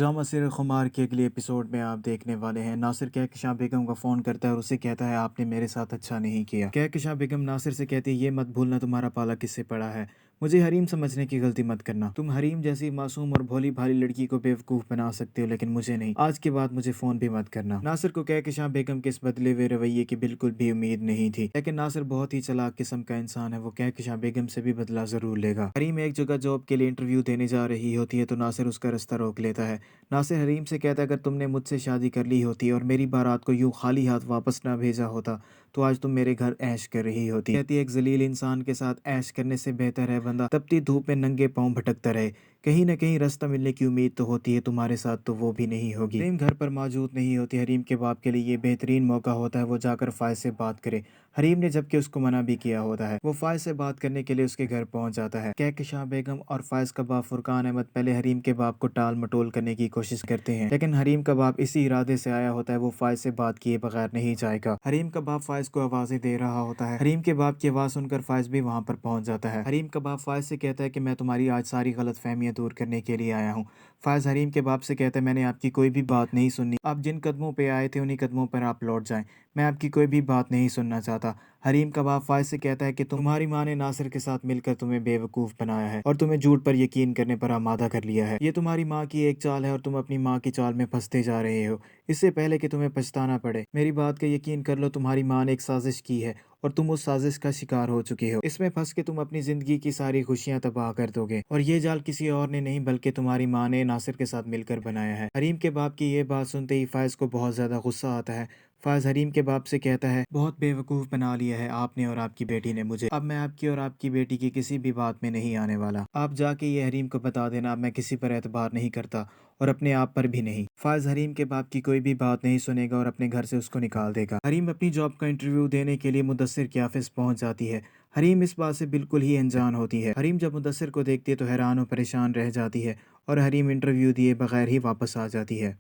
Drama serial खुमार के अगले एपिसोड में आप देखने वाले हैं। नासिर कहकशां बेगम को फ़ोन करता है और उसे कहता है आपने मेरे साथ अच्छा नहीं किया। कहकशां बेगम नासिर से कहती है ये मत भूलना तुम्हारा पाला किससे पड़ा है। मुझे हरीम समझने की गलती मत करना। तुम हरीम जैसी मासूम और भोली भाली लड़की को बेवकूफ़ बना सकते हो लेकिन मुझे नहीं। आज के बाद मुझे फ़ोन भी मत करना। नासिर को कहकशां बेगम के इस बदले हुए रवैये की बिल्कुल भी उम्मीद नहीं थी, लेकिन नासिर बहुत ही चालाक किस्म का इंसान है। वो कहकशां बेगम से भी बदला ज़रूर लेगा। हरीम एक जगह जॉब के लिए इंटरव्यू देने जा रही होती है तो नासिर उसका रास्ता रोक लेता है। नासिर हरीम से कहता है अगर तुमने मुझसे शादी कर ली होती और मेरी बारात को यूं खाली हाथ वापस ना भेजा होता तो आज तुम मेरे घर ऐश कर रही होती। कहती है एक जलील इंसान के साथ ऐश करने से बेहतर है बंदा तपती धूप में नंगे पांव भटकता रहे। कहीं ना कहीं रास्ता मिलने की उम्मीद तो होती है, तुम्हारे साथ तो वो भी नहीं होगी। हरीम घर पर मौजूद नहीं होती। हरीम के बाप के लिए ये बेहतरीन मौका होता है वो जाकर फायज से बात करे। हरीम ने जबकि उसको मना भी किया होता है। वो फायज से बात करने के लिए उसके घर पहुंच जाता है। कहकशां बेगम और फायज का बाप फुरकान अहमद पहले हरीम के बाप को टाल मटोल करने की कोशिश करते हैं, लेकिन हरीम का बाप इसी इरादे से आया होता है वो फायज से बात किए बगैर नहीं जाएगा। हरीम का बाप फायज को आवाजें दे रहा होता है। हरीम के बाप की आवाज सुनकर फायज भी वहां पर पहुंच जाता है। हरीम का बाप फायज से कहता है कि मैं तुम्हारी आज सारी गलत फहमियां दूर करने के लिए आया हूँ। फायज हरीम के बाप से कहता है मैंने आपकी कोई भी बात नहीं सुननी। आप जिन कदमों पे आए थे उन्हीं कदमों पर आप लौट जाएं। मैं आपकी कोई भी बात नहीं सुनना चाहता। हरीम का बाप फायज से कहता है कि तुम्हारी माँ ने नासिर के साथ मिलकर तुम्हें बेवकूफ़ बनाया है और तुम्हें झूठ पर यकीन करने पर आमादा कर लिया है। ये तुम्हारी माँ की एक चाल है और तुम अपनी माँ की चाल में फंसते जा रहे हो। इससे पहले कि तुम्हें पछताना पड़े मेरी बात का यकीन कर लो, तुम्हारी माँ ने एक साजिश की है और तुम उस साजिश का शिकार हो चुके हो। इसमें फंस के तुम अपनी जिंदगी की सारी खुशियां तबाह कर दोगे और ये जाल किसी और ने नहीं बल्कि तुम्हारी माँ ने नासिर के साथ मिलकर बनाया है। हरीम के बाप की ये बात सुनते ही फायज को बहुत ज्यादा गुस्सा आता है। फायज हरीम के बाप से कहता है बहुत बेवकूफ़ बना लिया है आपने और आपकी बेटी ने मुझे। अब मैं आपकी और आपकी बेटी की किसी भी बात में नहीं आने वाला। आप जाके ये हरीम को बता देना अब मैं किसी पर एतबार नहीं करता और अपने आप पर भी नहीं। फायज हरीम के बाप की कोई भी बात नहीं सुनेगा और अपने घर से उसको निकाल देगा। हरीम अपनी जॉब का इंटरव्यू देने के लिए मुदस्सिर के ऑफिस पहुंच जाती है। हरीम इस बात से बिल्कुल ही अनजान होती है। हरीम जब मुदस्सिर को देखती है तो हैरान और परेशान रह जाती है और हरीम इंटरव्यू दिए बगैर ही वापस आ जाती है।